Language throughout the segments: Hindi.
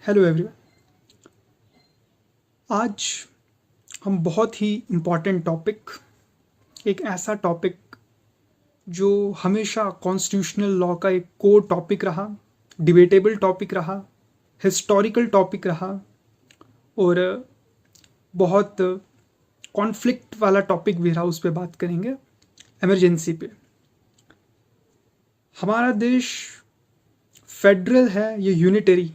Hello everyone. आज हम बहुत ही इम्पॉर्टेंट टॉपिक, एक ऐसा टॉपिक जो हमेशा कॉन्स्टिट्यूशनल लॉ का एक कोर टॉपिक रहा, डिबेटेबल टॉपिक रहा, हिस्टोरिकल टॉपिक रहा और बहुत कॉन्फ्लिक्ट वाला टॉपिक भी रहा। उस पर बात करेंगे, इमरजेंसी पे। हमारा देश फेडरल है या यूनिटरी,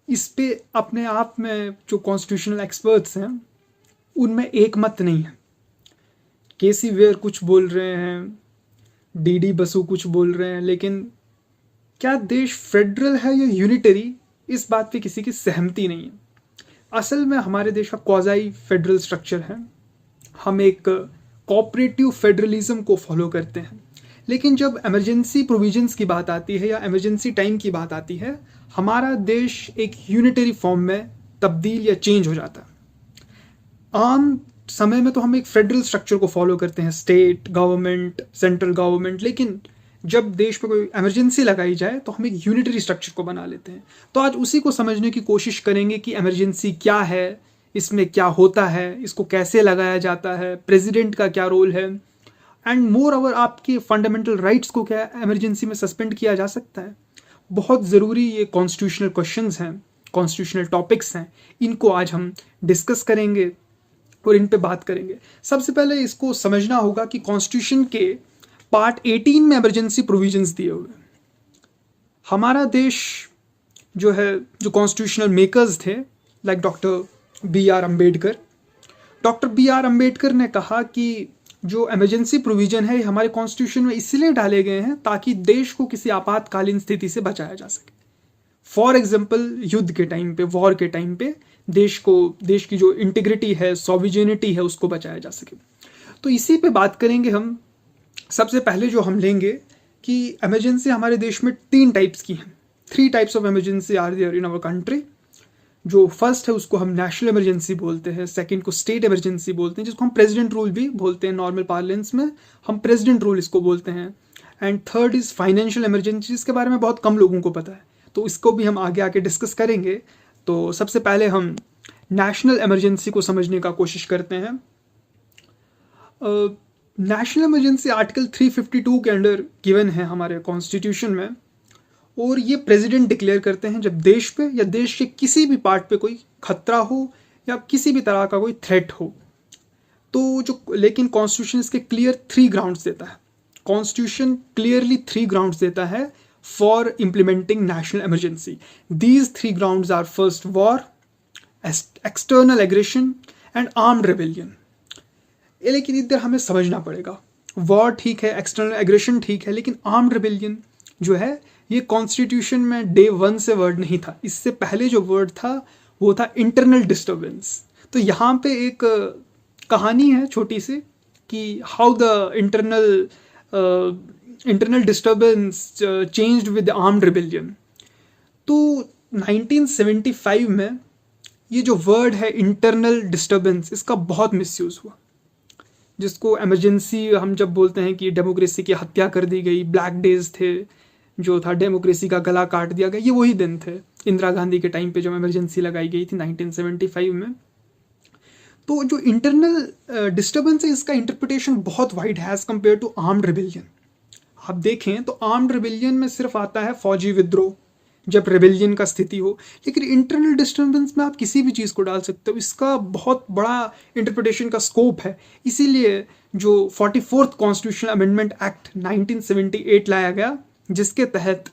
इस पे अपने आप में जो कॉन्स्टिट्यूशनल एक्सपर्ट्स हैं उनमें एक मत नहीं है। केसी वेयर कुछ बोल रहे हैं, डीडी बसु कुछ बोल रहे हैं, लेकिन क्या देश फेडरल है या यूनिटरी, इस बात पे किसी की सहमति नहीं है। असल में हमारे देश का क्वाज़ाई फेडरल स्ट्रक्चर है। हम एक कोऑपरेटिव फेडरलिज्म को फॉलो करते हैं, लेकिन जब इमरजेंसी प्रोविजंस की बात आती है या इमरजेंसी टाइम की बात आती है, हमारा देश एक यूनिटरी फॉर्म में तब्दील या चेंज हो जाता है। आम समय में तो हम एक फेडरल स्ट्रक्चर को फॉलो करते हैं, स्टेट गवर्नमेंट, सेंट्रल गवर्नमेंट, लेकिन जब देश में कोई इमरजेंसी लगाई जाए तो हम एक यूनिटरी स्ट्रक्चर को बना लेते हैं। तो आज उसी को समझने की कोशिश करेंगे कि इमरजेंसी क्या है, इसमें क्या होता है, इसको कैसे लगाया जाता है, प्रेसिडेंट का क्या रोल है, एंड मोर ओवर आपके फंडामेंटल राइट्स को क्या इमरजेंसी में सस्पेंड किया जा सकता है। बहुत ज़रूरी ये कॉन्स्टिट्यूशनल क्वेश्चंस हैं, कॉन्स्टिट्यूशनल टॉपिक्स हैं, इनको आज हम डिस्कस करेंगे और इन पे बात करेंगे। सबसे पहले इसको समझना होगा कि कॉन्स्टिट्यूशन के पार्ट 18 में इमरजेंसी प्रोविजंस दिए हुए हैं। हमारा देश जो है, जो कॉन्स्टिट्यूशनल मेकर्स थे like doctor B R Ambedkar ने कहा कि जो इमरजेंसी प्रोविजन है ये हमारे कॉन्स्टिट्यूशन में इसलिए डाले गए हैं ताकि देश को किसी आपातकालीन स्थिति से बचाया जा सके। फॉर एग्जाम्पल, युद्ध के टाइम पे, वॉर के टाइम पे देश की जो इंटीग्रिटी है, सॉविजेनिटी है, उसको बचाया जा सके। तो इसी पे बात करेंगे हम। सबसे पहले जो हम लेंगे कि इमरजेंसी हमारे देश में 3 टाइप्स की हैं। 3 types of emergency are there in our country. जो फर्स्ट है उसको हम नेशनल इमरजेंसी बोलते हैं, सेकंड को स्टेट इमरजेंसी बोलते हैं, जिसको हम प्रेसिडेंट रूल भी बोलते हैं। नॉर्मल पार्लेंस में हम प्रेसिडेंट रूल इसको बोलते हैं। And third is financial emergency, जिसके बारे में बहुत कम लोगों को पता है, तो इसको भी हम आगे आके डिस्कस करेंगे। तो सबसे पहले हम नेशनल इमरजेंसी को समझने का कोशिश करते हैं। नेशनल इमरजेंसी आर्टिकल 352 के अंडर गिवन है हमारे कॉन्स्टिट्यूशन में, और ये प्रेसिडेंट डिक्लेयर करते हैं जब देश पे या देश के किसी भी पार्ट पे कोई खतरा हो या किसी भी तरह का कोई थ्रेट हो। तो लेकिन कॉन्स्टिट्यूशन इसके क्लियर 3 ग्राउंड्स देता है। कॉन्स्टिट्यूशन क्लियरली 3 ग्राउंड्स देता है for implementing national emergency. These 3 grounds are first war, external aggression and armed rebellion. लेकिन इधर हमें समझना पड़ेगा, वॉर ठीक है, एक्सटर्नल एग्रेशन ठीक है, लेकिन आर्म्ड रेबेलियन जो है ये कॉन्स्टिट्यूशन में डे 1 से वर्ड नहीं था। इससे पहले जो वर्ड था वो था इंटरनल डिस्टर्बेंस। तो यहाँ पे एक कहानी है छोटी सी कि how the internal disturbance changed with armed rebellion. तो 1975 में ये जो वर्ड है इंटरनल डिस्टर्बेंस, इसका बहुत मिसयूज़ हुआ, जिसको इमरजेंसी हम जब बोलते हैं कि डेमोक्रेसी की हत्या कर दी गई, ब्लैक डेज थे, जो था डेमोक्रेसी का गला काट दिया गया, ये वही दिन थे इंदिरा गांधी के टाइम पे जब इमरजेंसी लगाई गई थी 1975 में। तो जो इंटरनल डिस्टर्बेंस है, इसका इंटरप्रिटेशन बहुत वाइड है as compare to armed rebellion. आप देखें तो आर्म्ड रिबेलियन में सिर्फ आता है फौजी विद्रोह, जब रिबेलियन का स्थिति हो, लेकिन इंटरनल डिस्टर्बेंस में आप किसी भी चीज़ को डाल सकते हो। इसका बहुत बड़ा इंटरप्रिटेशन का स्कोप है। इसीलिए जो 44th कॉन्स्टिट्यूशनल अमेंडमेंट एक्ट 1978 लाया गया, जिसके तहत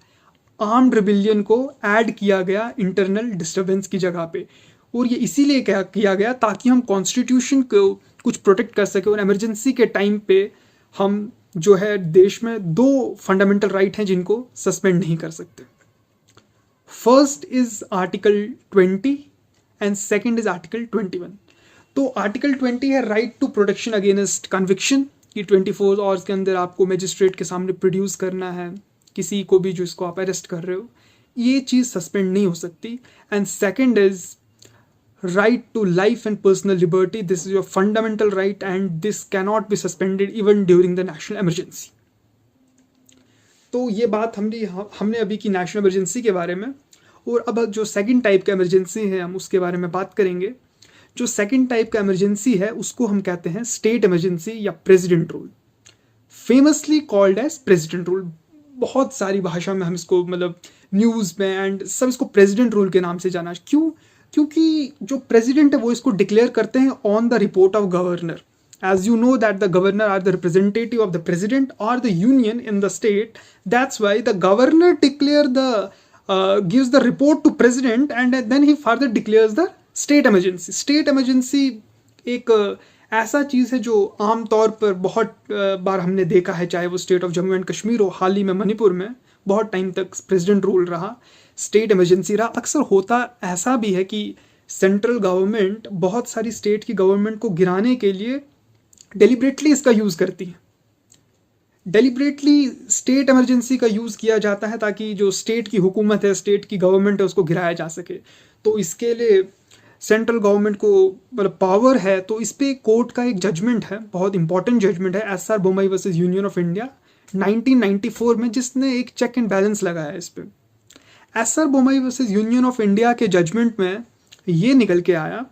आर्म्ड रिबेलियन को ऐड किया गया इंटरनल डिस्टर्बेंस की जगह पे। और ये इसीलिए क्या किया गया ताकि हम कॉन्स्टिट्यूशन को कुछ प्रोटेक्ट कर सके, और इमरजेंसी के टाइम पे हम जो है देश में 2 फंडामेंटल राइट हैं जिनको सस्पेंड नहीं कर सकते। First is article 20 and second is article 21। तो आर्टिकल 20 है right to protection against conviction, कि 24 आवर्स के अंदर आपको मजिस्ट्रेट के सामने प्रोड्यूस करना है किसी को भी जो इसको आप अरेस्ट कर रहे हो, ये चीज़ सस्पेंड नहीं हो सकती। And second is right to life and personal liberty, this is your fundamental right and this cannot be suspended even during the national emergency. तो ये बात हमने अभी की नेशनल इमरजेंसी के बारे में। और अब जो सेकंड टाइप का इमरजेंसी है हम उसके बारे में बात करेंगे। जो सेकंड टाइप का इमरजेंसी है उसको हम कहते हैं स्टेट इमरजेंसी या president rule, famously called as president rule. बहुत सारी भाषा में हम इसको मतलब न्यूज़ में एंड सब इसको प्रेसिडेंट रूल के नाम से जाना। क्यों? क्योंकि जो प्रेसिडेंट है वो इसको डिक्लेयर करते हैं on the report of governor. As you know that the governor are the representative of the president or the union in the state, that's why the governor gives the report to president and then he further declares the state emergency. State emergency एक ऐसा चीज़ है जो आमतौर पर बहुत बार हमने देखा है, चाहे वो state of Jammu and Kashmir हो, हाल ही में मणिपुर में बहुत टाइम तक प्रेसिडेंट रूल रहा, स्टेट इमरजेंसी रहा। अक्सर होता ऐसा भी है कि सेंट्रल गवर्नमेंट बहुत सारी स्टेट की गवर्नमेंट को गिराने के लिए डेलिबरेटली इसका यूज़ करती है। डेलिबरेटली स्टेट इमरजेंसी का यूज़ किया जाता है ताकि जो स्टेट की हुकूमत है, स्टेट की गवर्नमेंट है, उसको गिराया जा सके। तो इसके लिए सेंट्रल गवर्नमेंट को मतलब पावर है। तो इस पर कोर्ट का एक जजमेंट है, बहुत इंपॉर्टेंट जजमेंट है, SR Bommai versus union of India 1994 में, जिसने एक चेक एंड बैलेंस लगाया इस पर। SR Bommai versus union of India के जजमेंट में ये निकल के आया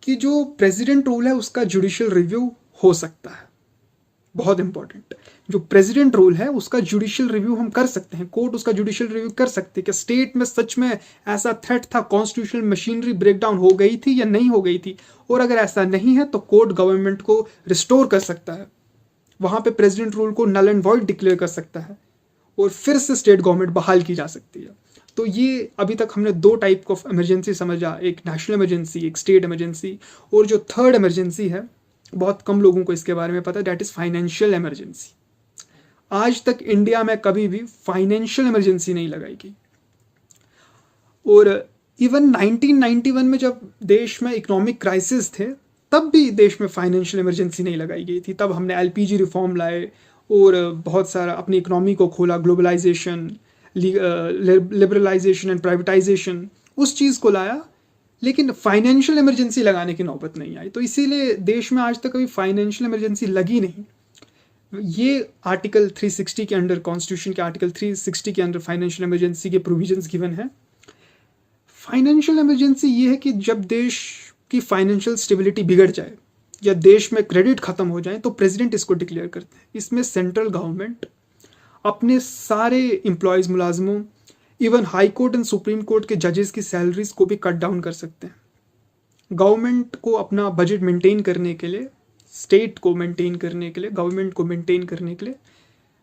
कि जो प्रेसिडेंट रूल है उसका जुडिशियल रिव्यू हो सकता है। बहुत इंपॉर्टेंट, जो प्रेसिडेंट रूल है उसका जुडिशियल रिव्यू हम कर सकते हैं, कोर्ट उसका जुडिशियल रिव्यू कर सकते हैं कि स्टेट में सच में ऐसा थ्रेट था, कॉन्स्टिट्यूशनल मशीनरी ब्रेकडाउन हो गई थी या नहीं हो गई थी, और अगर ऐसा नहीं है तो कोर्ट गवर्नमेंट को रिस्टोर कर सकता है, वहाँ पे प्रेसिडेंट रूल को नल एंड वॉइड डिक्लेयर कर सकता है और फिर से स्टेट गवर्नमेंट बहाल की जा सकती है। तो ये अभी तक हमने दो टाइप ऑफ इमरजेंसी समझा, एक नेशनल इमरजेंसी, एक स्टेट इमरजेंसी, और जो थर्ड इमरजेंसी है बहुत कम लोगों को इसके बारे में पता है, दैट इज़ फाइनेंशियल इमरजेंसी। आज तक इंडिया में कभी भी फाइनेंशियल इमरजेंसी नहीं लगाई गई, और इवन 1991 में जब देश में इकोनॉमिक क्राइसिस थे तब भी देश में फाइनेंशियल इमरजेंसी नहीं लगाई गई थी। तब हमने एलपीजी रिफॉर्म लाए और बहुत सारा अपनी इकोनॉमी को खोला, ग्लोबलाइजेशन, लिबरलाइजेशन एंड प्राइवेटाइजेशन, उस चीज़ को लाया, लेकिन फाइनेंशियल इमरजेंसी लगाने की नौबत नहीं आई। तो इसीलिए देश में आज तक कभी फाइनेंशियल इमरजेंसी लगी नहीं। ये आर्टिकल 360 के अंडर, कॉन्स्टिट्यूशन के आर्टिकल 360 के अंडर फाइनेंशियल इमरजेंसी के प्रोविजंस गिवन है। फाइनेंशियल इमरजेंसी ये है कि जब देश की फाइनेंशियल स्टेबिलिटी बिगड़ जाए या देश में क्रेडिट खत्म हो जाए तो प्रेसिडेंट इसको डिक्लेयर करते हैं। इसमें सेंट्रल गवर्नमेंट अपने सारे एम्प्लॉयज़, मुलाजमों, even high court and supreme court के जजेस की सैलरीज को भी कट डाउन कर सकते हैं। गवर्नमेंट को अपना बजट मेंटेन करने के लिए, स्टेट को मेंटेन करने के लिए, गवर्नमेंट को मेंटेन करने के लिए,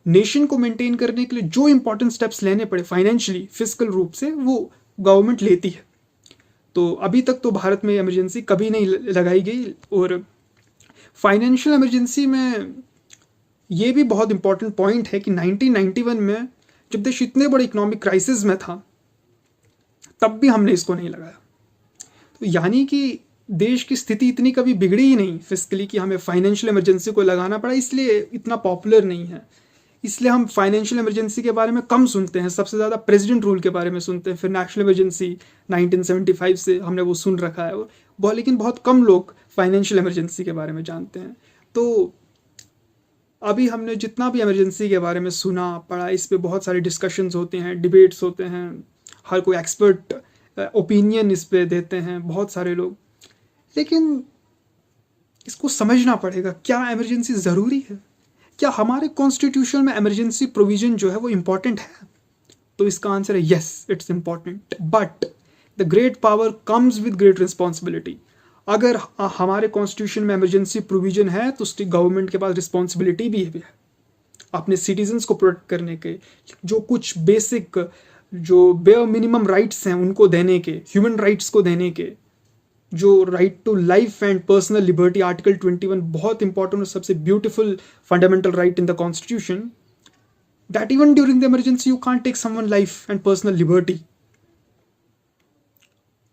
नेशन को मेंटेन करने के लिए जो इंपॉर्टेंट स्टेप्स लेने पड़े फाइनेंशियली, फिजिकल रूप से, वो गवर्नमेंट लेती है। तो अभी तक तो भारत में इमरजेंसी कभी नहीं लगाई गई। और फाइनेंशियल इमरजेंसी में ये भी बहुत इंपॉर्टेंट पॉइंट है कि 1991 में जब देश इतने बड़े इकोनॉमिक क्राइसिस में था तब भी हमने इसको नहीं लगाया। तो यानी कि देश की स्थिति इतनी कभी बिगड़ी ही नहीं फिजिकली कि हमें फाइनेंशियल इमरजेंसी को लगाना पड़ा, इसलिए इतना पॉपुलर नहीं है। इसलिए हम फाइनेंशियल इमरजेंसी के बारे में कम सुनते हैं, सबसे ज़्यादा प्रेसिडेंट रूल के बारे में सुनते हैं। फिर नेशनल इमरजेंसी 1975 से हमने वो सुन रखा है, और लेकिन बहुत कम लोग फाइनेंशियल इमरजेंसी के बारे में जानते हैं। तो अभी हमने जितना भी इमरजेंसी के बारे में सुना पढ़ा, इस पे बहुत सारे डिस्कशंस होते हैं, डिबेट्स होते हैं, हर कोई एक्सपर्ट ओपिनियन इस पे देते हैं, बहुत सारे लोग। लेकिन इसको समझना पड़ेगा, क्या इमरजेंसी ज़रूरी है? क्या हमारे कॉन्स्टिट्यूशन में इमरजेंसी प्रोविजन जो है वो इम्पॉर्टेंट है? तो इसका आंसर है yes, it's important, but the great power comes with great responsibility. अगर हमारे कॉन्स्टिट्यूशन में इमरजेंसी प्रोविजन है तो गवर्नमेंट के पास रिस्पॉन्सिबिलिटी भी है अपने सिटीजन्स को प्रोटेक्ट करने के, जो कुछ बेसिक जो बेयर मिनिमम राइट्स हैं उनको देने के, ह्यूमन राइट्स को देने के, जो right to life and personal liberty, article 21 बहुत इंपॉर्टेंट और सबसे beautiful fundamental right in the constitution, that even during the emergency you can't take someone life and personal liberty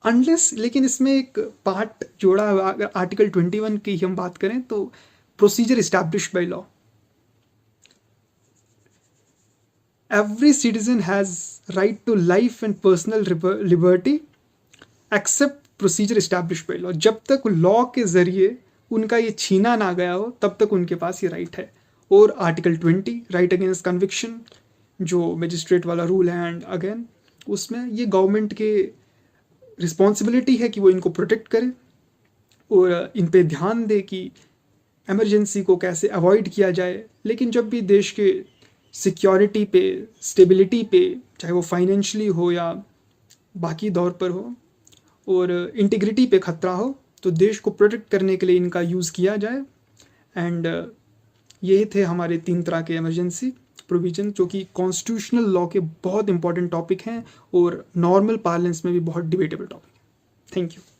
unless. लेकिन इसमें एक पार्ट जोड़ा है, अगर आर्टिकल 21 की हम बात करें तो procedure established by law, every citizen has right to life and personal liberty except procedure established by law. जब तक लॉ के जरिए उनका ये छीना ना गया हो तब तक उनके पास ये राइट है। और आर्टिकल 20 राइट अगेंस्ट कन्विक्शन, जो मजिस्ट्रेट वाला रूल है, एंड अगेन उसमें ये गवर्नमेंट के रिस्पॉन्सिबिलिटी है कि वो इनको प्रोटेक्ट करे और इन पे ध्यान दे कि इमरजेंसी को कैसे अवॉइड किया जाए। लेकिन जब भी देश के सिक्योरिटी पे, स्टेबिलिटी पे, चाहे वो फाइनेंशियली हो या बाकी दौर पर हो, और इंटीग्रिटी पे खतरा हो, तो देश को प्रोटेक्ट करने के लिए इनका यूज़ किया जाए। एंड यही थे हमारे 3 तरह के इमरजेंसी प्रोविजन, जो कि कॉन्स्टिट्यूशनल लॉ के बहुत इंपॉर्टेंट टॉपिक हैं और नॉर्मल पार्लेंस में भी बहुत डिबेटेबल टॉपिक है। Thank you.